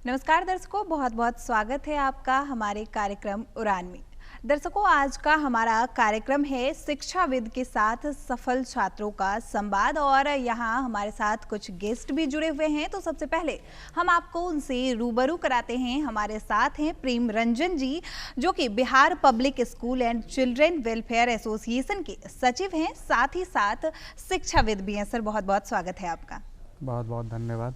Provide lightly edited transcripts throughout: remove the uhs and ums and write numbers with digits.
नमस्कार दर्शकों, बहुत बहुत स्वागत है आपका हमारे कार्यक्रम उड़ान में। दर्शकों, आज का हमारा कार्यक्रम है शिक्षाविद के साथ सफल छात्रों का संवाद और यहाँ हमारे साथ कुछ गेस्ट भी जुड़े हुए हैं। तो सबसे पहले हम आपको उनसे रूबरू कराते हैं। हमारे साथ हैं प्रेम रंजन जी, जो कि Bihar public school and children welfare association के सचिव हैं, साथ ही साथ शिक्षाविद भी हैं। सर, बहुत बहुत स्वागत है आपका। बहुत बहुत धन्यवाद।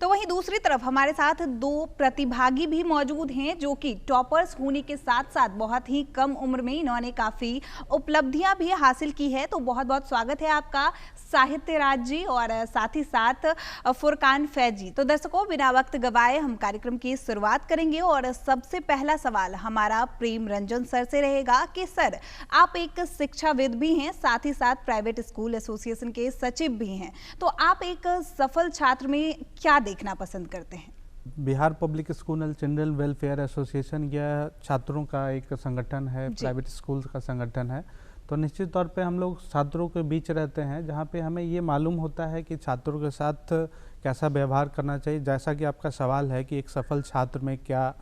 तो वहीं दूसरी तरफ हमारे साथ दो प्रतिभागी भी मौजूद हैं, जो कि टॉपर्स होने के साथ साथ बहुत ही कम उम्र में इन्होंने काफ़ी उपलब्धियां भी हासिल की है। तो बहुत बहुत स्वागत है आपका साहित्य राज जी और साथ ही साथ फुरकान फैजी। तो दर्शकों, बिना वक्त गवाए हम कार्यक्रम की शुरुआत करेंगे और सबसे पहला सवाल हमारा प्रेम रंजन सर से रहेगा कि सर, आप एक शिक्षाविद भी हैं, साथ ही साथ प्राइवेट स्कूल एसोसिएशन के सचिव भी हैं। तो आप एक सफल छात्र में क्या देखना पसंद करते हैं? Bihar public school and children welfare association यह छात्रों का एक संगठन है, प्राइवेट स्कूल का संगठन है। तो निश्चित तौर पे हम लोग छात्रों के बीच रहते हैं, जहाँ पे हमें ये मालूम होता है कि छात्रों के साथ कैसा व्यवहार करना चाहिए। जैसा कि आपका सवाल है कि एक सफल छात्र में क्या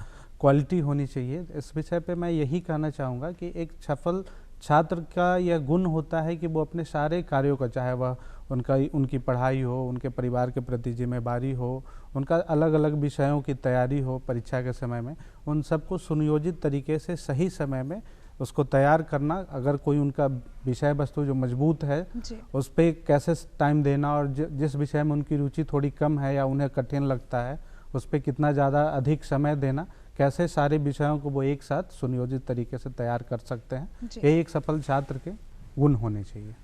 क्वालिटी होनी चाहिए, इस विषय पे मैं यही कहना चाहूँगा कि एक सफल छात्र का यह गुण होता है कि वो अपने सारे कार्यों का, चाहे वह उनकी पढ़ाई हो, उनके परिवार के प्रति जिम्मेदारी हो, उनका अलग अलग विषयों की तैयारी हो परीक्षा के समय में, उन सबको सुनियोजित तरीके से सही समय में उसको तैयार करना। अगर कोई उनका विषय वस्तु जो मजबूत है उस पर कैसे टाइम देना, और जिस विषय में उनकी रुचि थोड़ी कम है या उन्हें कठिन लगता है उस पर कितना ज़्यादा अधिक समय देना, कैसे सारे विषयों को वो एक साथ सुनियोजित तरीके से तैयार कर सकते हैं, यही एक सफल छात्र के गुण होने चाहिए।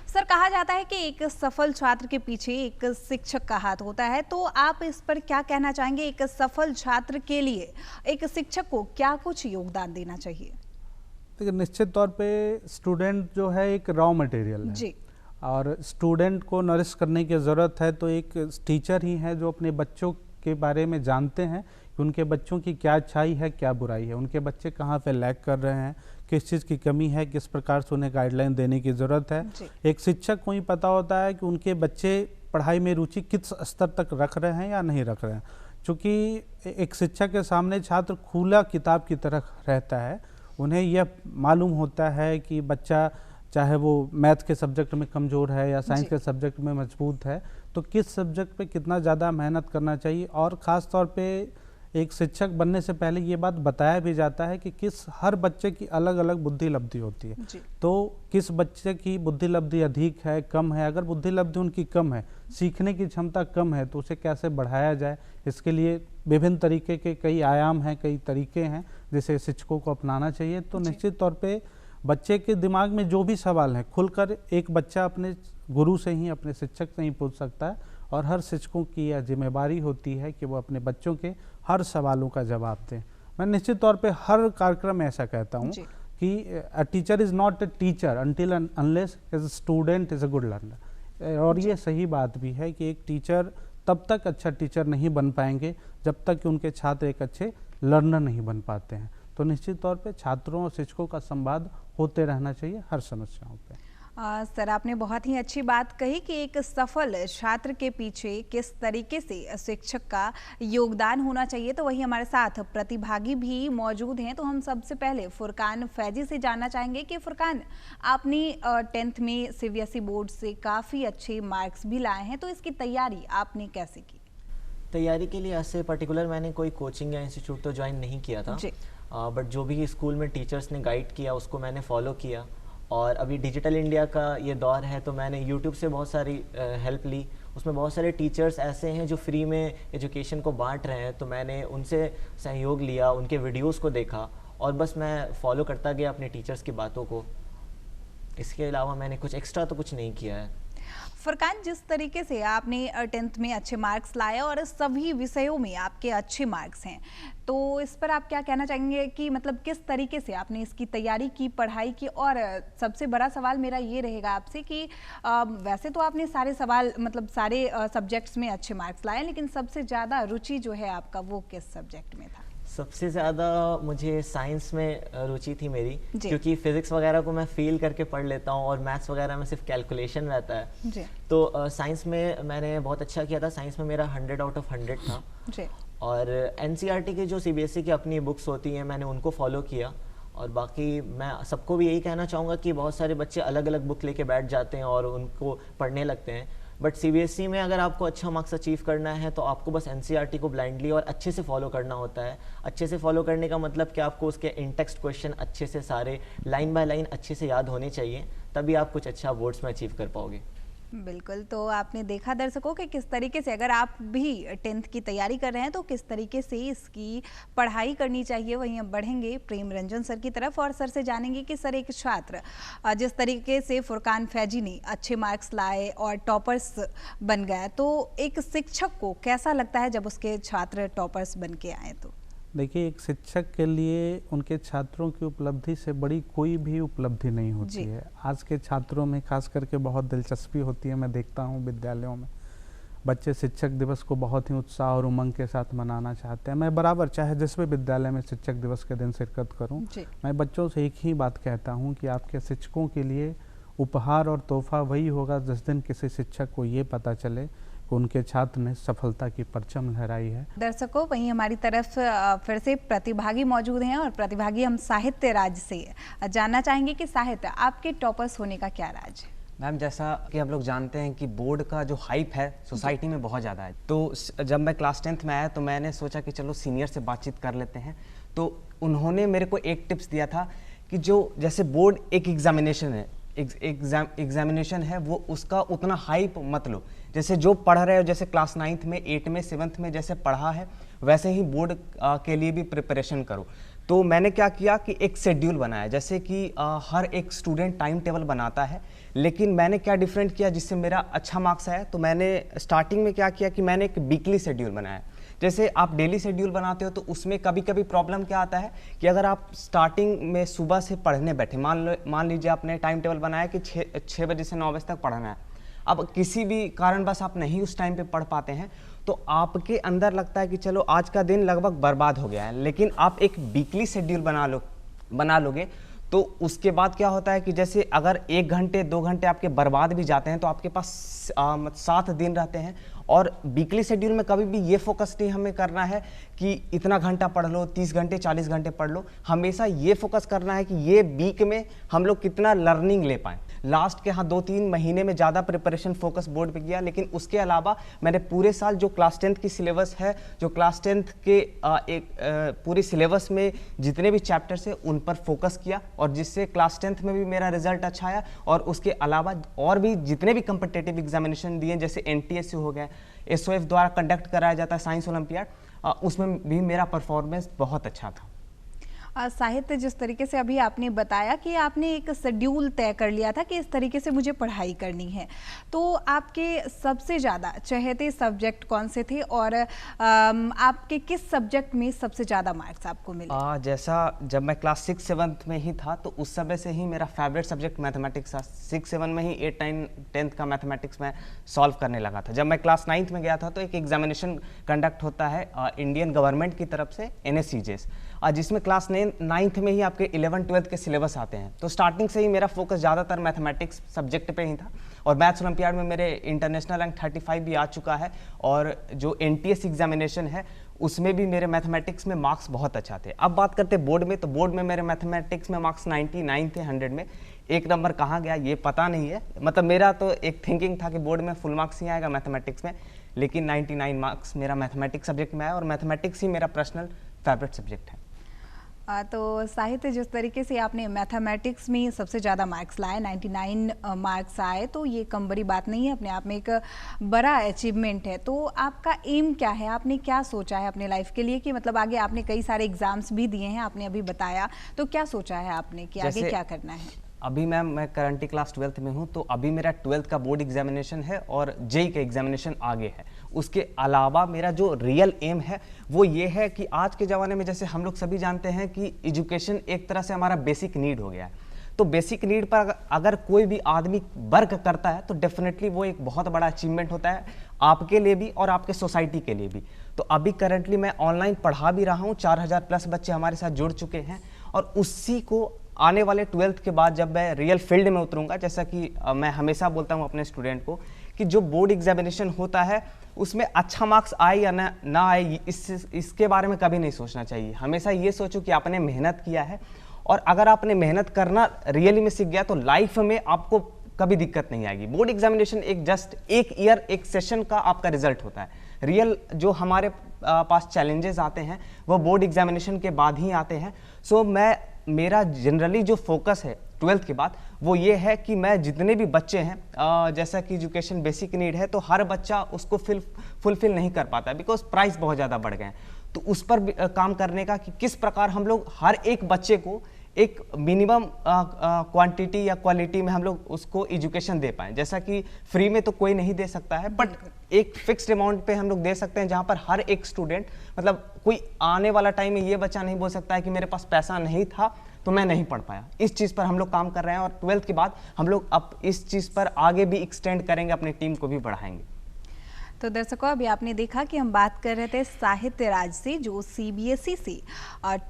सर, कहा जाता है कि एक सफल छात्र के पीछे एक शिक्षक का हाथ होता है, तो आप इस पर क्या कहना चाहेंगे? एक सफल छात्र के लिए एक शिक्षक को क्या कुछ योगदान देना चाहिए? देखिए, निश्चित तौर पे स्टूडेंट जो है एक रॉ मटेरियल है जी। और स्टूडेंट को नरिश करने की ज़रूरत है, तो एक टीचर ही है जो अपने बच्चों के बारे में जानते हैं कि उनके बच्चों की क्या अच्छाई है, क्या बुराई है, उनके बच्चे कहाँ पे लैग कर रहे हैं, किस चीज़ की कमी है, किस प्रकार से उन्हें गाइडलाइन देने की ज़रूरत है। एक शिक्षक को ही पता होता है कि उनके बच्चे पढ़ाई में रुचि किस स्तर तक रख रहे हैं या नहीं रख रहे हैं। चूँकि एक शिक्षक के सामने छात्र खुला किताब की तरह रहता है, उन्हें यह मालूम होता है कि बच्चा चाहे वो मैथ के सब्जेक्ट में कमज़ोर है या साइंस के सब्जेक्ट में मजबूत है, तो किस सब्जेक्ट पे कितना ज़्यादा मेहनत करना चाहिए। और ख़ास तौर पे एक शिक्षक बनने से पहले ये बात बताया भी जाता है कि हर बच्चे की अलग अलग बुद्धि लब्धि होती है। तो किस बच्चे की बुद्धि लब्धि अधिक है, कम है, अगर बुद्धि लब्धि उनकी कम है, सीखने की क्षमता कम है, तो उसे कैसे बढ़ाया जाए, इसके लिए विभिन्न तरीके के कई आयाम हैं, कई तरीके हैं जिसे शिक्षकों को अपनाना चाहिए। तो निश्चित तौर पे बच्चे के दिमाग में जो भी सवाल हैं खुलकर एक बच्चा अपने गुरु से ही, अपने शिक्षक से ही पूछ सकता है, और हर शिक्षकों की यह जिम्मेदारी होती है कि वो अपने बच्चों के हर सवालों का जवाब दें। मैं निश्चित तौर पे हर कार्यक्रम में ऐसा कहता हूँ कि a teacher is not a teacher until unless as a student is a good learner. और ये सही बात भी है कि एक टीचर तब तक अच्छा टीचर नहीं बन पाएंगे जब तक कि उनके छात्र एक अच्छे लर्नर नहीं बन पाते हैं। तो निश्चित तौर पे छात्रों और शिक्षकों का संवाद होते रहना चाहिए हर समस्याओं पे। सर, आपने बहुत ही अच्छी बात कही कि एक सफल छात्र के पीछे किस तरीके से शिक्षक का योगदान होना चाहिए। तो वही हमारे साथ प्रतिभागी भी मौजूद हैं। तो हम सबसे पहले फुरकान फैजी से जानना चाहेंगे कि फुरकान, आपने 10th में सीबीएसई बोर्ड से काफ़ी अच्छे मार्क्स भी लाए हैं, तो इसकी तैयारी आपने कैसे की? तैयारी के लिए ऐसे पर्टिकुलर मैंने कोई कोचिंग या इंस्टीट्यूट तो ज्वाइन नहीं किया था, बट जो भी स्कूल में टीचर्स ने गाइड किया उसको मैंने फॉलो किया। और अभी डिजिटल इंडिया का ये दौर है, तो मैंने यूट्यूब से बहुत सारी हेल्प ली। उसमें बहुत सारे टीचर्स ऐसे हैं जो फ्री में एजुकेशन को बांट रहे हैं, तो मैंने उनसे सहयोग लिया, उनके वीडियोस को देखा और बस मैं फॉलो करता गया अपने टीचर्स की बातों को। इसके अलावा मैंने कुछ एक्स्ट्रा तो कुछ नहीं किया है। फुरकान, जिस तरीके से आपने 10th में अच्छे मार्क्स लाए और सभी विषयों में आपके अच्छे मार्क्स हैं, तो इस पर आप क्या कहना चाहेंगे कि मतलब किस तरीके से आपने इसकी तैयारी की, पढ़ाई की? और सबसे बड़ा सवाल मेरा ये रहेगा आपसे कि वैसे तो आपने सारे सवाल मतलब सारे सब्जेक्ट्स में अच्छे मार्क्स लाए, लेकिन सबसे ज़्यादा रुचि जो है आपका वो किस सब्जेक्ट में था? सबसे ज़्यादा मुझे साइंस में रुचि थी मेरी, क्योंकि फिज़िक्स वगैरह को मैं फील करके पढ़ लेता हूँ और मैथ्स वगैरह में सिर्फ कैलकुलेशन रहता है। तो साइंस में मैंने बहुत अच्छा किया था। साइंस में मेरा 100 आउट ऑफ 100 था। और एनसीईआरटी की जो सीबीएसई की अपनी बुक्स होती हैं मैंने उनको फॉलो किया। और बाकी मैं सबको भी यही कहना चाहूँगा कि बहुत सारे बच्चे अलग अलग बुक लेके बैठ जाते हैं और उनको पढ़ने लगते हैं, बट सीबीएसई में अगर आपको अच्छा मार्क्स अचीव करना है तो आपको बस एनसीईआरटी को ब्लाइंडली और अच्छे से फॉलो करना होता है। अच्छे से फॉलो करने का मतलब कि आपको उसके इन टेक्स्ट क्वेश्चन अच्छे से सारे लाइन बाय लाइन अच्छे से याद होने चाहिए, तभी आप कुछ अच्छा बोर्ड्स में अचीव कर पाओगे। बिल्कुल, तो आपने देखा दर्शकों कि किस तरीके से अगर आप भी 10th की तैयारी कर रहे हैं तो किस तरीके से इसकी पढ़ाई करनी चाहिए। वहीं अब बढ़ेंगे प्रेम रंजन सर की तरफ और सर से जानेंगे कि सर एक छात्र जिस तरीके से फुरकान फैजी ने अच्छे मार्क्स लाए और टॉपर्स बन गया, तो एक शिक्षक को कैसा लगता है जब उसके छात्र टॉपर्स बन के आए? तो देखिए, एक शिक्षक के लिए उनके छात्रों की उपलब्धि से बड़ी कोई भी उपलब्धि नहीं होती है। आज के छात्रों में खास करके बहुत दिलचस्पी होती है। मैं देखता हूँ विद्यालयों में बच्चे शिक्षक दिवस को बहुत ही उत्साह और उमंग के साथ मनाना चाहते हैं। मैं बराबर चाहे जिस भी विद्यालय में शिक्षक दिवस के दिन शिरकत करूँ, मैं बच्चों से एक ही बात कहता हूँ कि आपके शिक्षकों के लिए उपहार और तोहफा वही होगा जिस दिन किसी शिक्षक को ये पता चले कि उनके छात्र ने सफलता की परचम लहराई है। दर्शकों, वहीं हमारी तरफ फिर से प्रतिभागी मौजूद हैं और प्रतिभागी हम साहित्य राज से जानना चाहेंगे कि साहित्य आपके टॉपर्स होने का क्या राज है? मैम, जैसा कि हम लोग जानते हैं कि बोर्ड का जो हाइप है सोसाइटी में बहुत ज़्यादा है, तो जब मैं क्लास 10th में आया तो मैंने सोचा कि चलो सीनियर से बातचीत कर लेते हैं। तो उन्होंने मेरे को एक टिप्स दिया था कि जो जैसे बोर्ड एक एग्जामिनेशन है, एग्जामिनेशन है, वो उसका उतना हाइप मत लो। जैसे जो पढ़ रहे हो, जैसे क्लास 9th में 8 में 7th में जैसे पढ़ा है वैसे ही बोर्ड के लिए भी प्रिपरेशन करो। तो मैंने क्या किया कि एक शेड्यूल बनाया, जैसे कि हर एक स्टूडेंट टाइम टेबल बनाता है, लेकिन मैंने क्या डिफरेंट किया जिससे मेरा अच्छा मार्क्स आया। तो मैंने स्टार्टिंग में क्या किया कि मैंने एक वीकली शेड्यूल बनाया। जैसे आप डेली शेड्यूल बनाते हो तो उसमें कभी कभी प्रॉब्लम क्या आता है कि अगर आप स्टार्टिंग में सुबह से पढ़ने बैठे, मान लीजिए आपने टाइम टेबल बनाया कि 6 बजे से 9 बजे तक पढ़ना है, अब किसी भी कारणवश आप नहीं उस टाइम पे पढ़ पाते हैं तो आपके अंदर लगता है कि चलो आज का दिन लगभग बर्बाद हो गया है। लेकिन आप एक वीकली शेड्यूल बना लोगे तो उसके बाद क्या होता है कि जैसे अगर 1 घंटे 2 घंटे आपके बर्बाद भी जाते हैं तो आपके पास 7 दिन रहते हैं। और वीकली शेड्यूल में कभी भी ये फोकस नहीं हमें करना है कि इतना घंटा पढ़ लो, 30 घंटे 40 घंटे पढ़ लो। हमेशा ये फोकस करना है कि ये वीक में हम लोग कितना लर्निंग ले पाएँ। लास्ट के 2-3 महीने में ज़्यादा प्रिपरेशन फोकस बोर्ड पे किया, लेकिन उसके अलावा मैंने पूरे साल जो क्लास 10th की सिलेबस है, जो क्लास 10th के पूरी सिलेबस में जितने भी चैप्टर्स है उन पर फोकस किया, और जिससे क्लास 10th में भी मेरा रिजल्ट अच्छा आया। और उसके अलावा और भी जितने भी कम्पिटेटिव एग्जामिनेशन दिए, जैसे NTSC हो गया, SOF द्वारा कंडक्ट कराया जाता है साइंस ओलंपियाड, उसमें भी मेरा परफॉर्मेंस बहुत अच्छा था। साहित्य, जिस तरीके से अभी आपने बताया कि आपने एक शेड्यूल तय कर लिया था कि इस तरीके से मुझे पढ़ाई करनी है, तो आपके सबसे ज़्यादा चहेते सब्जेक्ट कौन से थे और आपके किस सब्जेक्ट में सबसे ज़्यादा मार्क्स आपको मिले? जैसा जब मैं क्लास 6-7 में ही था तो उस समय से ही मेरा फेवरेट सब्जेक्ट मैथमेटिक्स था। 6-7 में ही 8-9-10th का मैथमेटिक्स में सॉल्व करने लगा था। जब मैं क्लास 9th में गया था तो एक एग्जामिनेशन कंडक्ट होता है इंडियन गवर्नमेंट की तरफ से, NSCJS, जिसमें क्लास 9th में ही आपके 11-12th के सिलेबस आते हैं। तो स्टार्टिंग से ही मेरा फोकस ज़्यादातर मैथमेटिक्स सब्जेक्ट पे ही था, और मैथ्स ओलंपियाड में मेरे इंटरनेशनल रैंक 35 भी आ चुका है। और जो NTS एग्जामिनेशन है उसमें भी मेरे मैथमेटिक्स में मार्क्स बहुत अच्छा थे। अब बात करते बोर्ड में, तो बोर्ड में मेरे मैथमेटिक्स में मार्क्स 99 थे 100 में। 1 नंबर कहाँ गया ये पता नहीं है, मतलब मेरा तो एक थिंकिंग था कि बोर्ड में फुल मार्क्स ही आएगा मैथमेटिक्स में, लेकिन 99 मार्क्स मेरा मैथमेटिक्स सब्जेक्ट में आया, और मैथमेटिक्स ही मेरा पर्सनल फेवरेट सब्जेक्ट है। तो साहित्य, जिस तरीके से आपने मैथमेटिक्स में सबसे ज़्यादा मार्क्स लाए, 99 मार्क्स आए, तो ये कम बड़ी बात नहीं है, अपने आप में एक बड़ा अचीवमेंट है। तो आपका एम क्या है, आपने क्या सोचा है अपने लाइफ के लिए कि मतलब आगे आपने कई सारे एग्जाम्स भी दिए हैं, आपने अभी बताया, तो क्या सोचा है आपने कि आगे क्या करना है? अभी मैं करंटली क्लास 12th में हूँ, तो अभी मेरा 12th का बोर्ड एग्जामिनेशन है और JEE का एग्जामिनेशन आगे है। उसके अलावा मेरा जो रियल एम है वो ये है कि आज के ज़माने में जैसे हम लोग सभी जानते हैं कि एजुकेशन एक तरह से हमारा बेसिक नीड हो गया है। तो बेसिक नीड पर अगर कोई भी आदमी वर्क करता है तो डेफिनेटली वो एक बहुत बड़ा अचीवमेंट होता है आपके लिए भी और आपके सोसाइटी के लिए भी। तो अभी करंटली मैं ऑनलाइन पढ़ा भी रहा हूँ, 4000 प्लस बच्चे हमारे साथ जुड़ चुके हैं, और उसी को आने वाले 12th के बाद जब मैं रियल फील्ड में उतरूंगा, जैसा कि मैं हमेशा बोलता हूं अपने स्टूडेंट को कि जो बोर्ड एग्जामिनेशन होता है उसमें अच्छा मार्क्स आए या ना आए इसके बारे में कभी नहीं सोचना चाहिए। हमेशा ये सोचो कि आपने मेहनत किया है, और अगर आपने मेहनत करना रियली में सीख गया तो लाइफ में आपको कभी दिक्कत नहीं आएगी। बोर्ड एग्जामिनेशन एक जस्ट एक ईयर एक सेशन का आपका रिजल्ट होता है। रियल जो हमारे पास चैलेंजेस आते हैं वो बोर्ड एग्जामिनेशन के बाद ही आते हैं। सो मेरा जनरली जो फोकस है 12th के बाद वो ये है कि मैं जितने भी बच्चे हैं, जैसा कि एजुकेशन बेसिक नीड है, तो हर बच्चा उसको फुलफिल नहीं कर पाता बिकॉज प्राइस बहुत ज़्यादा बढ़ गए हैं। तो उस पर काम करने का कि किस प्रकार हम लोग हर एक बच्चे को एक मिनिमम क्वांटिटी या क्वालिटी में हम लोग उसको एजुकेशन दे पाएं। जैसा कि फ्री में तो कोई नहीं दे सकता है, बट एक फिक्स्ड अमाउंट पे हम लोग दे सकते हैं, जहां पर हर एक स्टूडेंट, मतलब कोई आने वाला टाइम में ये बच्चा नहीं बोल सकता है कि मेरे पास पैसा नहीं था तो मैं नहीं पढ़ पाया। इस चीज़ पर हम लोग काम कर रहे हैं, और 12th के बाद हम लोग अब इस चीज़ पर आगे भी एक्सटेंड करेंगे, अपनी टीम को भी बढ़ाएंगे। तो दर्शकों, अभी आपने देखा कि हम बात कर रहे थे साहित्य राज से, जो सीबीएसई से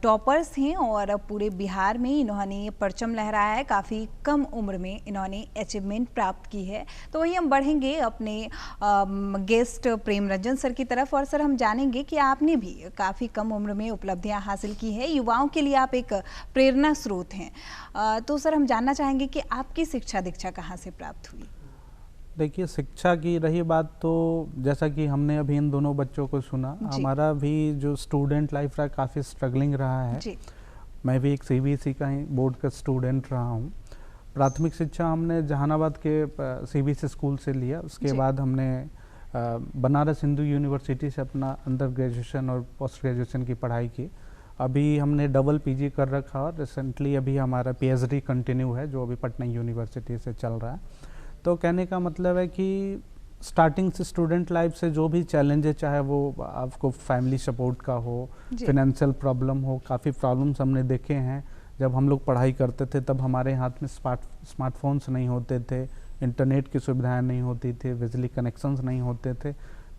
टॉपर्स हैं और पूरे बिहार में इन्होंने परचम लहराया है। काफ़ी कम उम्र में इन्होंने अचीवमेंट प्राप्त की है। तो वहीं हम बढ़ेंगे अपने गेस्ट प्रेम रंजन सर की तरफ, और सर हम जानेंगे कि आपने भी काफ़ी कम उम्र में उपलब्धियां हासिल की है। युवाओं के लिए आप एक प्रेरणा स्रोत हैं। तो सर हम जानना चाहेंगे कि आपकी शिक्षा दीक्षा कहाँ से प्राप्त हुई? देखिए, शिक्षा की रही बात तो जैसा कि हमने अभी इन दोनों बच्चों को सुना, हमारा भी जो स्टूडेंट लाइफ रहा काफ़ी स्ट्रगलिंग रहा है जी। मैं भी एक सीबीएसई का ही बोर्ड का स्टूडेंट रहा हूँ। प्राथमिक शिक्षा हमने जहानाबाद के सीबीएसई स्कूल से लिया। उसके बाद हमने बनारस हिंदू यूनिवर्सिटी से अपना अंडर ग्रेजुएशन और पोस्ट ग्रेजुएशन की पढ़ाई की। अभी हमने डबल पीजी कर रखा, और रिसेंटली अभी हमारा पीएचडी कंटिन्यू है, जो अभी पटना यूनिवर्सिटी से चल रहा है। तो कहने का मतलब है कि स्टार्टिंग से स्टूडेंट लाइफ से जो भी चैलेंजेस, चाहे वो आपको फैमिली सपोर्ट का हो, फिनेंशियल प्रॉब्लम हो, काफ़ी प्रॉब्लम्स हमने देखे हैं। जब हम लोग पढ़ाई करते थे तब हमारे हाथ में स्मार्टफोन्स नहीं होते थे, इंटरनेट की सुविधाएं नहीं होती थी, बिजली कनेक्शंस नहीं होते थे।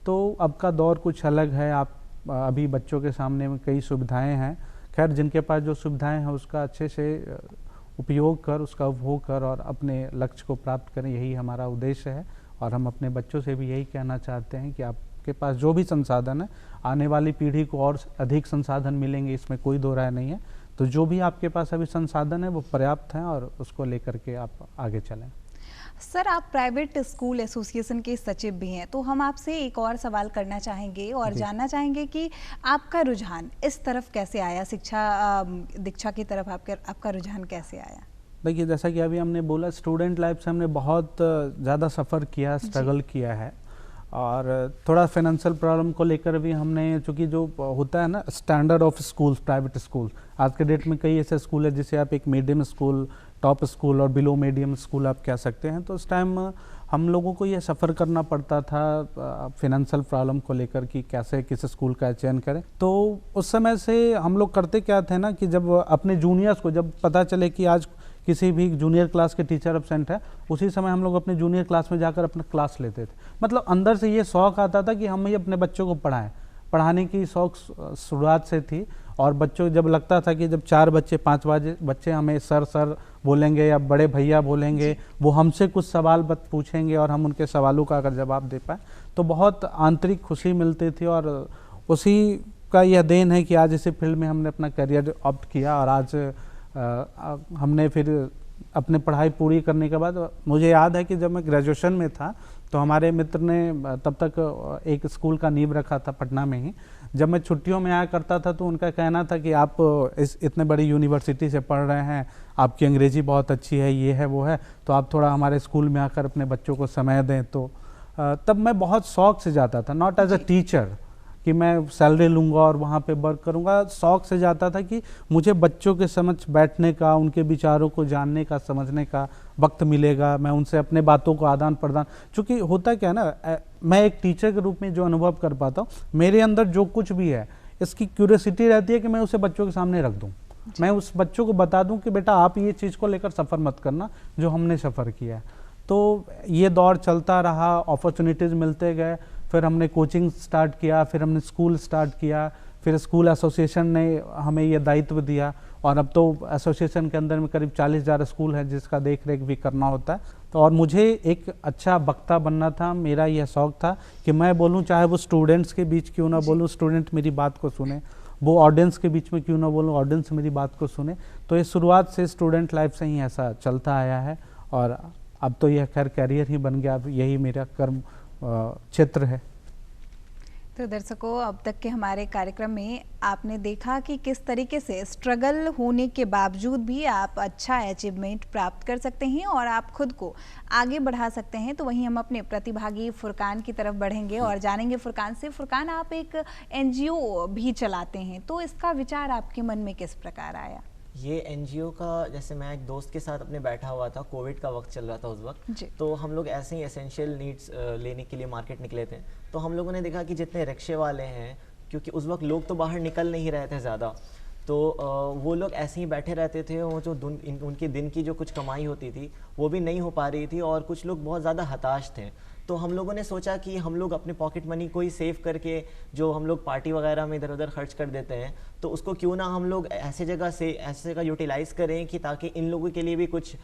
तो अब का दौर कुछ अलग है। आप अभी बच्चों के सामने में कई सुविधाएँ हैं। खैर, जिनके पास जो सुविधाएँ हैं उसका अच्छे से उपयोग कर, उसका उपभोग कर और अपने लक्ष्य को प्राप्त करें, यही हमारा उद्देश्य है। और हम अपने बच्चों से भी यही कहना चाहते हैं कि आपके पास जो भी संसाधन है, आने वाली पीढ़ी को और अधिक संसाधन मिलेंगे, इसमें कोई दो राय नहीं है। तो जो भी आपके पास अभी संसाधन है वो पर्याप्त हैं, और उसको लेकर के आप आगे चलें। सर, आप प्राइवेट स्कूल एसोसिएशन के सचिव भी हैं, तो हम आपसे एक और सवाल करना चाहेंगे और जानना चाहेंगे कि आपका रुझान इस तरफ कैसे आया, शिक्षा दीक्षा की तरफ आपका रुझान कैसे आया? देखिए, जैसा कि अभी हमने बोला, स्टूडेंट लाइफ से हमने बहुत ज़्यादा सफ़र किया, स्ट्रगल किया है, और थोड़ा फाइनेंशियल प्रॉब्लम को लेकर भी हमने, चूँकि जो होता है ना standard of schools, private school, आज के डेट में कई ऐसे स्कूल है जिसे आप एक मीडियम स्कूल, टॉप स्कूल और बिलो मीडियम स्कूल आप कह सकते हैं। तो उस टाइम हम लोगों को ये सफ़र करना पड़ता था फाइनेंशियल प्रॉब्लम को लेकर कि कैसे किस स्कूल का चयन करें। तो उस समय से हम लोग करते क्या थे ना कि जब अपने जूनियर्स को, जब पता चले कि आज किसी भी जूनियर क्लास के टीचर एब्सेंट है, उसी समय हम लोग अपने जूनियर क्लास में जाकर अपना क्लास लेते थे। मतलब अंदर से ये शौक़ आता था कि हम ही अपने बच्चों को पढ़ाएं। पढ़ाने की शौक़ शुरुआत से थी, और बच्चों जब लगता था कि जब 4 बच्चे 5 बच्चे हमें सर सर बोलेंगे या बड़े भैया बोलेंगे, वो हमसे कुछ सवाल पूछेंगे और हम उनके सवालों का अगर जवाब दे पाए तो बहुत आंतरिक खुशी मिलती थी। और उसी का यह देन है कि आज इसी फील्ड में हमने अपना करियर ऑप्ट किया। और आज हमने फिर अपने पढ़ाई पूरी करने के बाद, मुझे याद है कि जब मैं ग्रेजुएशन में था तो हमारे मित्र ने तब तक एक स्कूल का नींव रखा था पटना में ही। जब मैं छुट्टियों में आया करता था तो उनका कहना था कि आप इतने बड़ी यूनिवर्सिटी से पढ़ रहे हैं, आपकी अंग्रेज़ी बहुत अच्छी है, ये है वो है, तो आप थोड़ा हमारे स्कूल में आकर अपने बच्चों को समय दें। तो तब मैं बहुत शौक़ से जाता था, नॉट एज अ टीचर कि मैं सैलरी लूँगा और वहाँ पे वर्क करूँगा। शौक़ से जाता था कि मुझे बच्चों के समक्ष बैठने का, उनके विचारों को जानने का, समझने का वक्त मिलेगा, मैं उनसे अपने बातों को आदान प्रदान। चूँकि होता क्या ना, मैं एक टीचर के रूप में जो अनुभव कर पाता हूँ, मेरे अंदर जो कुछ भी है इसकी क्यूरियोसिटी रहती है कि मैं उसे बच्चों के सामने रख दूँ, मैं उस बच्चों को बता दूँ कि बेटा आप ये चीज़ को लेकर सफ़र मत करना जो हमने सफ़र किया है। तो ये दौर चलता रहा, अपॉर्चुनिटीज़ मिलते गए, फिर हमने कोचिंग स्टार्ट किया, फिर हमने स्कूल स्टार्ट किया, फिर स्कूल एसोसिएशन ने हमें ये दायित्व दिया और अब तो एसोसिएशन के अंदर में करीब 40,000 स्कूल हैं जिसका देख रेख भी करना होता है। तो और मुझे एक अच्छा वक्ता बनना था, मेरा यह शौक़ था कि मैं बोलूं, चाहे वो स्टूडेंट्स के बीच क्यों ना बोलूं, स्टूडेंट मेरी बात को सुने, वो ऑडियंस के बीच में क्यों ना बोलूं, ऑडियंस मेरी बात को सुने। तो ये शुरुआत से स्टूडेंट लाइफ से ही ऐसा चलता आया है और अब तो यह खैर कैरियर ही बन गया, अब यही मेरा कर्म क्षेत्र है। तो दर्शकों, अब तक के हमारे कार्यक्रम में आपने देखा कि किस तरीके से स्ट्रगल होने के बावजूद भी आप अच्छा अचीवमेंट प्राप्त कर सकते हैं और आप खुद को आगे बढ़ा सकते हैं। तो वहीं हम अपने प्रतिभागी फुरकान की तरफ बढ़ेंगे और जानेंगे फुरकान से। फुरकान, आप एक एनजीओ भी चलाते हैं, तो इसका विचार आपके मन में किस प्रकार आया? ये एनजीओ का, जैसे मैं एक दोस्त के साथ अपने बैठा हुआ था, कोविड का वक्त चल रहा था उस वक्त, तो हम लोग ऐसे ही एसेंशियल नीड्स लेने के लिए मार्केट निकले थे। तो हम लोगों ने देखा कि जितने रिक्शे वाले हैं, क्योंकि उस वक्त लोग तो बाहर निकल नहीं रहे थे ज़्यादा, तो वो लोग ऐसे ही बैठे रहते थे। वो जो उनके दिन की जो कुछ कमाई होती थी वो भी नहीं हो पा रही थी और कुछ लोग बहुत ज़्यादा हताश थे। तो हम लोगों ने सोचा कि हम लोग अपने पॉकेट मनी को ही सेव करके, जो हम लोग पार्टी वगैरह में इधर उधर खर्च कर देते हैं, तो उसको क्यों ना हम लोग ऐसे जगह यूटिलाइज़ करें कि ताकि इन लोगों के लिए भी कुछ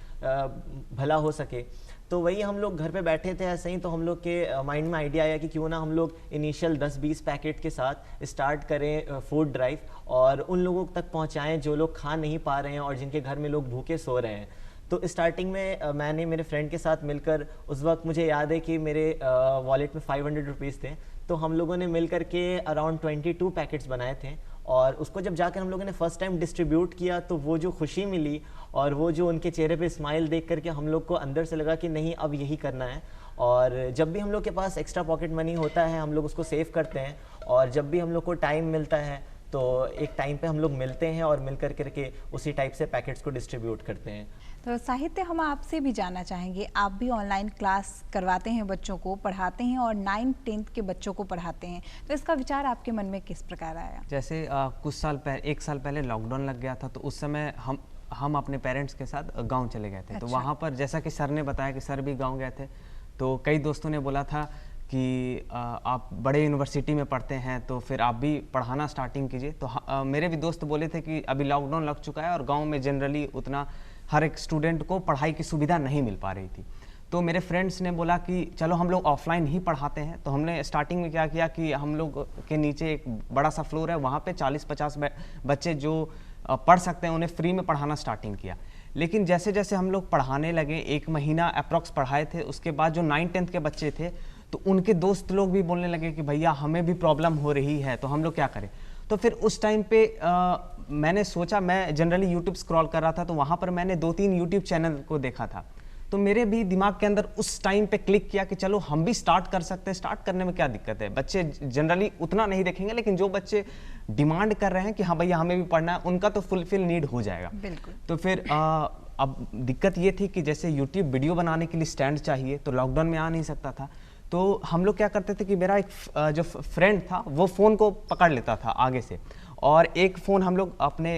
भला हो सके। तो वही हम लोग घर पे बैठे थे ऐसे ही, तो हम लोग के माइंड में आइडिया आया कि क्यों ना हम लोग इनिशियल 10-20 पैकेट के साथ स्टार्ट करें फूड ड्राइव और उन लोगों तक पहुंचाएं जो लोग खा नहीं पा रहे हैं और जिनके घर में लोग भूखे सो रहे हैं। तो स्टार्टिंग में मैंने मेरे फ्रेंड के साथ मिलकर, उस वक्त मुझे याद है कि मेरे वॉलेट में 500 रुपीज़ थे, तो हम लोगों ने मिल करके अराउंड 22 पैकेट्स बनाए थे और उसको जब जाकर हम लोगों ने फर्स्ट टाइम डिस्ट्रीब्यूट किया तो वो जो खुशी मिली और वो जो उनके चेहरे पे स्माइल देख करके हम लोग को अंदर से लगा कि नहीं, अब यही करना है। और जब भी हम लोग के पास एक्स्ट्रा पॉकेट मनी होता है हम लोग उसको सेव करते हैं और जब भी हम लोग को टाइम मिलता है तो एक टाइम पे हम लोग मिलते हैं और मिल करके उसी टाइप से पैकेट्स को डिस्ट्रीब्यूट करते हैं। तो साहित्य, हम आपसे भी जानना चाहेंगे, आप भी ऑनलाइन क्लास करवाते हैं, बच्चों को पढ़ाते हैं और 9th-10th के बच्चों को पढ़ाते हैं, तो इसका विचार आपके मन में किस प्रकार आया? जैसे एक साल पहले लॉकडाउन लग गया था, तो उस समय हम अपने पेरेंट्स के साथ गांव चले गए थे। अच्छा। तो वहाँ पर जैसा कि सर ने बताया कि सर भी गांव गए थे, तो कई दोस्तों ने बोला था कि आप बड़े यूनिवर्सिटी में पढ़ते हैं तो फिर आप भी पढ़ाना स्टार्टिंग कीजिए। तो मेरे भी दोस्त बोले थे कि अभी लॉकडाउन लग चुका है और गांव में जनरली उतना हर एक स्टूडेंट को पढ़ाई की सुविधा नहीं मिल पा रही थी। तो मेरे फ्रेंड्स ने बोला कि चलो हम लोग ऑफलाइन ही पढ़ाते हैं। तो हमने स्टार्टिंग में क्या किया कि हम लोग के नीचे एक बड़ा सा फ्लोर है, वहाँ पे 40-50 बच्चे जो पढ़ सकते हैं उन्हें फ्री में पढ़ाना स्टार्टिंग किया। लेकिन जैसे जैसे हम लोग पढ़ाने लगे, 1 महीना अप्रॉक्स पढ़ाए थे, उसके बाद जो 9th-10th के बच्चे थे तो उनके दोस्त लोग भी बोलने लगे कि भैया हमें भी प्रॉब्लम हो रही है, तो हम लोग क्या करें। तो फिर उस टाइम पे मैंने सोचा, मैं जनरली यूट्यूब स्क्रॉल कर रहा था तो वहाँ पर मैंने 2-3 यूट्यूब चैनल को देखा था, तो मेरे भी दिमाग के अंदर उस टाइम पे क्लिक किया कि चलो हम भी स्टार्ट कर सकते हैं। स्टार्ट करने में क्या दिक्कत है, बच्चे जनरली उतना नहीं देखेंगे, लेकिन जो बच्चे डिमांड कर रहे हैं कि हाँ भैया हमें भी पढ़ना है, उनका तो फुलफिल नीड हो जाएगा। बिल्कुल। तो फिर अब दिक्कत ये थी कि जैसे यूट्यूब वीडियो बनाने के लिए स्टैंड चाहिए, तो लॉकडाउन में आ नहीं सकता था। तो हम लोग क्या करते थे कि मेरा एक जो फ्रेंड था वो फ़ोन को पकड़ लेता था आगे से, और एक फ़ोन हम लोग अपने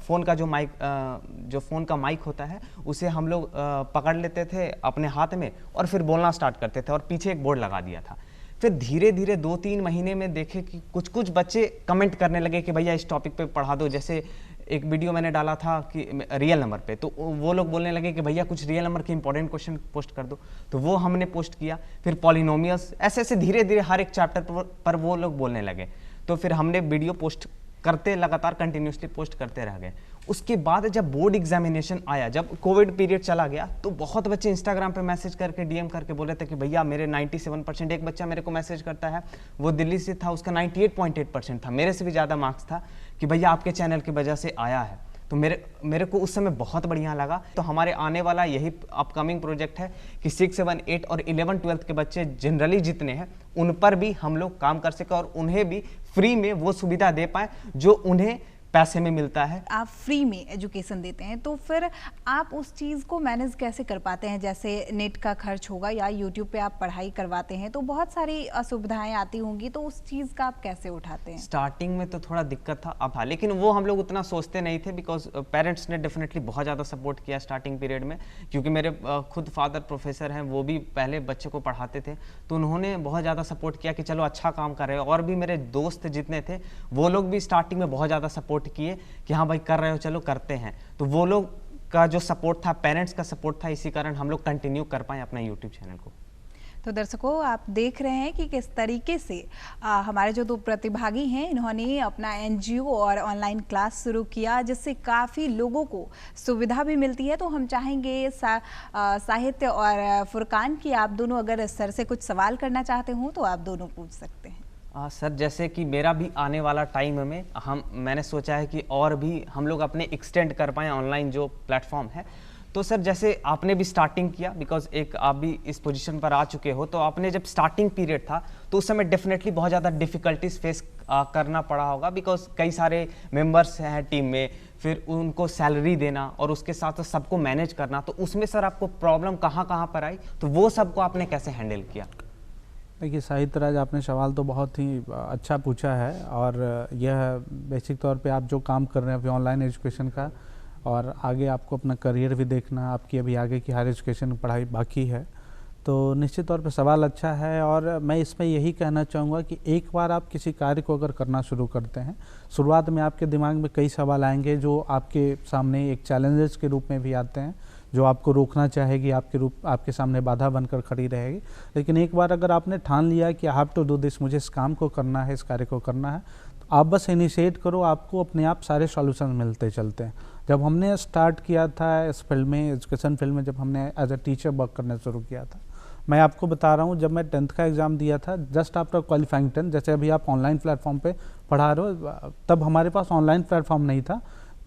फ़ोन का जो फ़ोन का माइक होता है उसे हम लोग पकड़ लेते थे अपने हाथ में और फिर बोलना स्टार्ट करते थे और पीछे एक बोर्ड लगा दिया था। फिर धीरे धीरे 2-3 महीने में देखे कि कुछ बच्चे कमेंट करने लगे कि भैया इस टॉपिक पे पढ़ा दो। जैसे एक वीडियो मैंने डाला था कि रियल नंबर पे, तो वो लोग बोलने लगे कि भैया कुछ रियल नंबर के इंपॉर्टेंट क्वेश्चन पोस्ट कर दो, तो वो हमने पोस्ट किया। फिर पॉलिनोमियल्स, ऐसे धीरे धीरे हर एक चैप्टर पर वो लोग बोलने लगे। तो फिर हमने वीडियो पोस्ट करते लगातार कंटिन्यूसली पोस्ट करते रह गए। उसके बाद जब बोर्ड एग्जामिनेशन आया, जब कोविड पीरियड चला गया, तो बहुत बच्चे इंस्टाग्राम पे मैसेज करके डीएम करके बोल रहे थे कि भैया मेरे 97%। एक बच्चा मेरे को मैसेज करता है, वो दिल्ली से था, उसका 98.8% था, मेरे से भी ज़्यादा मार्क्स था, कि भैया आपके चैनल की वजह से आया है। तो मेरे को उस समय बहुत बढ़िया लगा। तो हमारे आने वाला यही अपकमिंग प्रोजेक्ट है कि 6, 7, 8 और 11, 12 के बच्चे जनरली जितने हैं उन पर भी हम लोग काम कर सकें और उन्हें भी फ्री में वो सुविधा दे पाएँ जो उन्हें पैसे में मिलता है। आप फ्री में एजुकेशन देते हैं, तो फिर आप उस चीज़ को मैनेज कैसे कर पाते हैं? जैसे नेट का खर्च होगा या यूट्यूब पे आप पढ़ाई करवाते हैं, तो बहुत सारी असुविधाएं आती होंगी, तो उस चीज़ का आप कैसे उठाते हैं? स्टार्टिंग में तो थोड़ा दिक्कत था, अब था, लेकिन वो हम लोग उतना सोचते नहीं थे, बिकॉज पेरेंट्स ने डेफिनेटली बहुत ज़्यादा सपोर्ट किया स्टार्टिंग पीरियड में, क्योंकि मेरे खुद फादर प्रोफेसर हैं, वो भी पहले बच्चे को पढ़ाते थे, तो उन्होंने बहुत ज़्यादा सपोर्ट किया कि चलो अच्छा काम कर रहे हो। और भी मेरे दोस्त जितने थे वो लोग भी स्टार्टिंग में बहुत ज़्यादा सपोर्ट किए कि हाँ भाई कर रहे हो, चलो करते हैं। तो वो लोग का जो सपोर्ट था, पेरेंट्स का सपोर्ट था, इसी कारण हम लोग कंटिन्यू कर पाए अपना यूट्यूब चैनल को। तो दर्शकों, आप देख रहे हैं कि किस तरीके से हमारे जो दो प्रतिभागी हैं, इन्होंने अपना एनजीओ और ऑनलाइन क्लास शुरू किया, जिससे काफ़ी लोगों को सुविधा भी मिलती है। तो हम चाहेंगे साहित्य और फुरकान की आप दोनों अगर सर से कुछ सवाल करना चाहते हो तो आप दोनों पूछ सकते हैं। सर, जैसे कि मेरा भी आने वाला टाइम में मैंने सोचा है कि और भी हम लोग अपने एक्सटेंड कर पाएँ ऑनलाइन जो प्लेटफॉर्म है। तो सर, जैसे आपने भी स्टार्टिंग किया, बिकॉज एक आप भी इस पोजीशन पर आ चुके हो, तो आपने जब स्टार्टिंग पीरियड था तो उस समय डेफिनेटली बहुत ज़्यादा डिफिकल्टीज फेस करना पड़ा होगा, बिकॉज कई सारे मेंबर्स हैं टीम में, फिर उनको सैलरी देना और उसके साथ तो सबको मैनेज करना, तो उसमें सर आपको प्रॉब्लम कहाँ कहाँ पर आई, तो वो सबको आपने कैसे हैंडल किया? देखिए साहित्य राज, आपने सवाल तो बहुत ही अच्छा पूछा है, और यह बेसिक तौर पे आप जो काम कर रहे हैं अभी ऑनलाइन एजुकेशन का, और आगे आपको अपना करियर भी देखना, आपकी अभी आगे की हायर एजुकेशन की पढ़ाई बाकी है, तो निश्चित तौर पे सवाल अच्छा है। और मैं इसमें यही कहना चाहूँगा कि एक बार आप किसी कार्य को अगर करना शुरू करते हैं, शुरुआत में आपके दिमाग में कई सवाल आएंगे जो आपके सामने एक चैलेंजेस के रूप में भी आते हैं, जो आपको रोकना चाहेगी, आपके सामने बाधा बनकर खड़ी रहेगी। लेकिन एक बार अगर आपने ठान लिया कि I have to do this, मुझे इस काम को करना है, इस कार्य को करना है, तो आप बस इनिशिएट करो, आपको अपने आप सारे सॉल्यूशन मिलते चलते हैं। जब हमने स्टार्ट किया था इस फील्ड में, एजुकेशन फील्ड में, जब हमने एज अ टीचर वर्क करना शुरू किया था, मैं आपको बता रहा हूँ, जब मैं 10th का एग्ज़ाम दिया था, जस्ट आफ्टर क्वालिफाइंग 10, जैसे अभी आप ऑनलाइन प्लेटफॉर्म पे पढ़ा रहे हो, तब हमारे पास ऑनलाइन प्लेटफॉर्म नहीं था।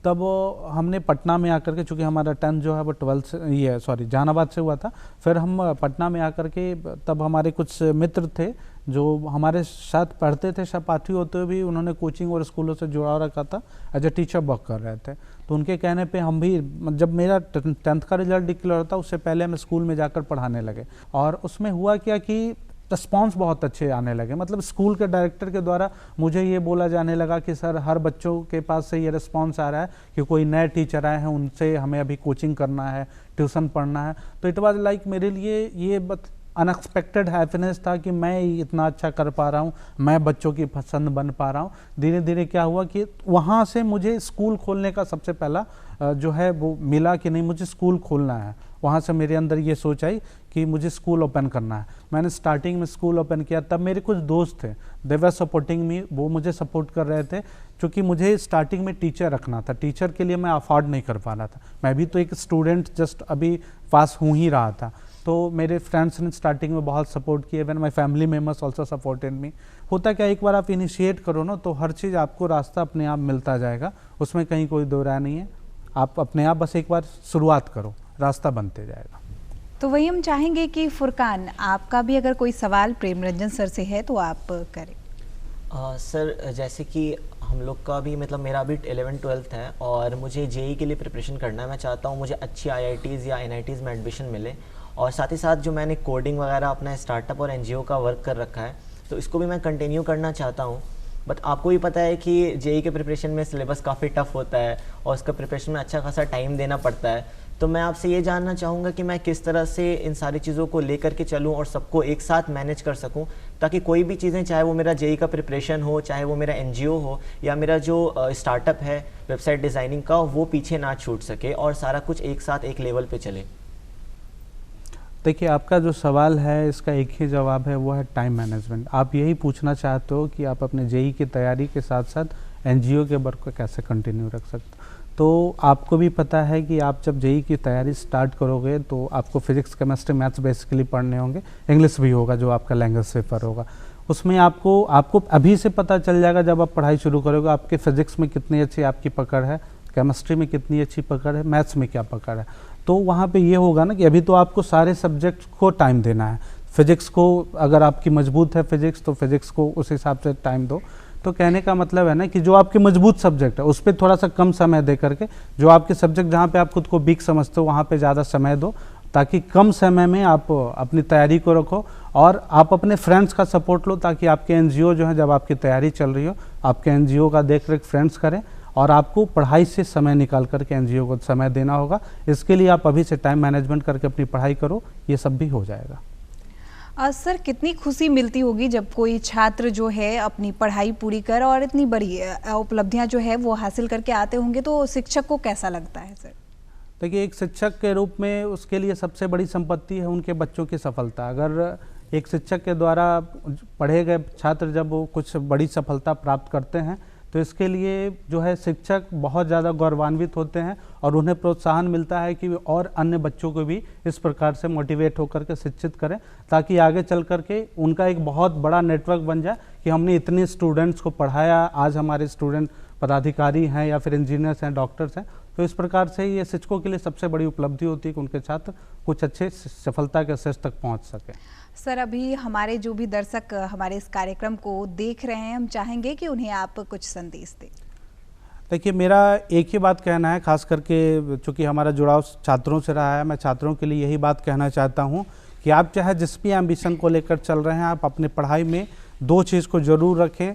तब हमने पटना में आकर के, चूँकि हमारा 10th जो है वो 12th से जहानाबाद से हुआ था, फिर हम पटना में आकर के, तब हमारे कुछ मित्र थे जो हमारे साथ पढ़ते थे, सहपाठी होते हुए भी उन्होंने कोचिंग और स्कूलों से जुड़ा रखा था, एज ए टीचर वर्क कर रहे थे। तो उनके कहने पे हम भी, जब मेरा 10th का रिजल्ट डिक्लेयर होता उससे पहले हम स्कूल में जाकर पढ़ाने लगे, और उसमें हुआ क्या कि रिस्पॉन्स बहुत अच्छे आने लगे। मतलब स्कूल के डायरेक्टर के द्वारा मुझे ये बोला जाने लगा कि सर, हर बच्चों के पास से ये रिस्पॉन्स आ रहा है कि कोई नए टीचर आए हैं, उनसे हमें अभी कोचिंग करना है, ट्यूशन पढ़ना है। तो इट वाज लाइक मेरे लिए ये अनएक्सपेक्टेड हैप्पीनेस था कि मैं इतना अच्छा कर पा रहा हूँ, मैं बच्चों की पसंद बन पा रहा हूँ। धीरे धीरे क्या हुआ कि वहाँ से मुझे स्कूल खोलने का सबसे पहला जो है वो मिला कि नहीं, मुझे स्कूल खोलना है। वहाँ से मेरे अंदर ये सोच आई कि मुझे स्कूल ओपन करना है। मैंने स्टार्टिंग में स्कूल ओपन किया, तब मेरे कुछ दोस्त थे, दे वर सपोर्टिंग मी, वो मुझे सपोर्ट कर रहे थे, क्योंकि मुझे स्टार्टिंग में टीचर रखना था। टीचर के लिए मैं अफोर्ड नहीं कर पा रहा था, मैं भी तो एक स्टूडेंट जस्ट अभी पास हो ही रहा था। तो मेरे फ्रेंड्स ने स्टार्टिंग में बहुत सपोर्ट किए, even my family members also supported me. होता क्या, एक बार आप इनिशिएट करो ना, तो हर चीज़ आपको रास्ता अपने आप मिलता जाएगा, उसमें कहीं कोई दो राय नहीं है। आप अपने आप बस एक बार शुरुआत करो, रास्ता बनते जाएगा। तो वही हम चाहेंगे कि फुरकान, आपका भी अगर कोई सवाल प्रेमरंजन सर से है तो आप करें। सर, जैसे कि हम लोग का भी, मतलब मेरा भी 11th-12th है और मुझे जेई के लिए प्रिपरेशन करना है। मैं चाहता हूँ मुझे अच्छी IITs या NITs में एडमिशन मिले, और साथ ही साथ जो मैंने कोडिंग वगैरह अपना स्टार्टअप और NGO का वर्क कर रखा है, तो इसको भी मैं कंटिन्यू करना चाहता हूँ। बट आपको भी पता है कि जेई के प्रिपरेशन में सिलेबस काफ़ी टफ होता है और उसका प्रिपरेशन में अच्छा खासा टाइम देना पड़ता है। तो मैं आपसे ये जानना चाहूँगा कि मैं किस तरह से इन सारी चीज़ों को लेकर के चलूँ और सबको एक साथ मैनेज कर सकूँ, ताकि कोई भी चीज़ें, चाहे वो मेरा जेई का प्रिपरेशन हो, चाहे वो मेरा NGO हो, या मेरा जो स्टार्टअप है वेबसाइट डिज़ाइनिंग का, वो पीछे ना छूट सके और सारा कुछ एक साथ एक लेवल पे चले। देखिए, आपका जो सवाल है इसका एक ही जवाब है, वो है टाइम मैनेजमेंट। आप यही पूछना चाहते हो कि आप अपने जेई की तैयारी के साथ साथ NGO के वर्क को कैसे कंटिन्यू रख सकते हो। तो आपको भी पता है कि आप जब जेई की तैयारी स्टार्ट करोगे तो आपको फिजिक्स, केमिस्ट्री, मैथ्स बेसिकली पढ़ने होंगे, इंग्लिश भी होगा जो आपका लैंग्वेज पेपर होगा। उसमें आपको अभी से पता चल जाएगा, जब आप पढ़ाई शुरू करोगे, आपके फिजिक्स में कितनी अच्छी आपकी पकड़ है, केमिस्ट्री में कितनी अच्छी पकड़ है, मैथ्स में क्या पकड़ है। तो वहाँ पे ये होगा ना कि अभी तो आपको सारे सब्जेक्ट को टाइम देना है। फिजिक्स को, अगर आपकी मजबूत है फिजिक्स, तो फिजिक्स को उस हिसाब से टाइम दो। तो कहने का मतलब है ना कि जो आपके मजबूत सब्जेक्ट है उस पर थोड़ा सा कम समय दे करके, जो आपके सब्जेक्ट जहाँ पे आप खुद को वीक समझते हो वहाँ पे ज़्यादा समय दो, ताकि कम समय में आप अपनी तैयारी को रखो। और आप अपने फ्रेंड्स का सपोर्ट लो, ताकि आपके एनजीओ जो है जब आपकी तैयारी चल रही हो आपके एनजीओ का देख रेख फ्रेंड्स करें, और आपको पढ़ाई से समय निकाल करके एनजीओ को समय देना होगा। इसके लिए आप अभी से टाइम मैनेजमेंट करके अपनी पढ़ाई करो, ये सब भी हो जाएगा। सर कितनी खुशी मिलती होगी जब कोई छात्र जो है अपनी पढ़ाई पूरी कर और इतनी बड़ी उपलब्धियां जो है वो हासिल करके आते होंगे, तो शिक्षक को कैसा लगता है सर? देखिए, एक शिक्षक के रूप में उसके लिए सबसे बड़ी संपत्ति है उनके बच्चों की सफलता। अगर एक शिक्षक के द्वारा पढ़े गए छात्र जब वो कुछ बड़ी सफलता प्राप्त करते हैं तो इसके लिए जो है शिक्षक बहुत ज़्यादा गौरवान्वित होते हैं और उन्हें प्रोत्साहन मिलता है कि और अन्य बच्चों को भी इस प्रकार से मोटिवेट होकर के शिक्षित करें, ताकि आगे चल करके उनका एक बहुत बड़ा नेटवर्क बन जाए कि हमने इतने स्टूडेंट्स को पढ़ाया, आज हमारे स्टूडेंट पदाधिकारी हैं या फिर इंजीनियर्स हैं, डॉक्टर्स हैं। तो इस प्रकार से ये शिक्षकों के लिए सबसे बड़ी उपलब्धि होती है कि उनके छात्र कुछ अच्छे सफलता के शीर्ष तक पहुंच सके। सर अभी हमारे जो भी दर्शक हमारे इस कार्यक्रम को देख रहे हैं, हम चाहेंगे कि उन्हें आप कुछ संदेश दें। देखिए, मेरा एक ही बात कहना है, खास करके चूँकि हमारा जुड़ाव छात्रों से रहा है, मैं छात्रों के लिए यही बात कहना चाहता हूँ कि आप चाहे जिस भी एम्बिशन को लेकर चल रहे हैं, आप अपने पढ़ाई में दो चीज़ को ज़रूर रखें,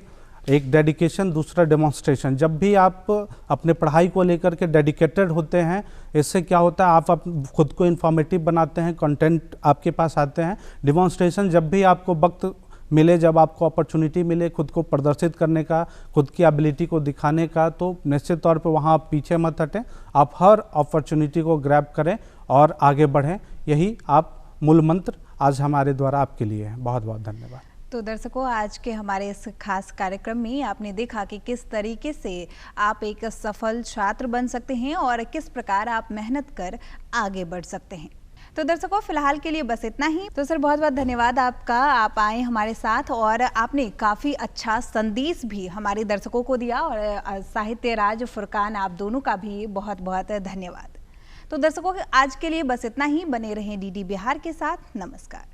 एक डेडिकेशन, दूसरा डेमोन्स्ट्रेशन। जब भी आप अपने पढ़ाई को लेकर के डेडिकेटेड होते हैं, इससे क्या होता है, आप खुद को इन्फॉर्मेटिव बनाते हैं, कंटेंट आपके पास आते हैं। डेमोन्स्ट्रेशन, जब भी आपको वक्त मिले, जब आपको अपॉर्चुनिटी मिले खुद को प्रदर्शित करने का, खुद की एबिलिटी को दिखाने का, तो निश्चित तौर पे वहाँ आप पीछे मत हटें, आप हर अपॉर्चुनिटी को ग्रैब करें और आगे बढ़ें। यही आप मूल मंत्र आज हमारे द्वारा आपके लिए है। बहुत बहुत धन्यवाद। तो दर्शकों, आज के हमारे इस खास कार्यक्रम में आपने देखा कि किस तरीके से आप एक सफल छात्र बन सकते हैं और किस प्रकार आप मेहनत कर आगे बढ़ सकते हैं। तो दर्शकों, फिलहाल के लिए बस इतना ही। तो सर बहुत बहुत धन्यवाद आपका, आप आए हमारे साथ और आपने काफ़ी अच्छा संदेश भी हमारे दर्शकों को दिया, और साहित्य राज फुरकान, आप दोनों का भी बहुत बहुत धन्यवाद। तो दर्शकों, आज के लिए बस इतना ही। बने रहें डीडी बिहार के साथ। नमस्कार।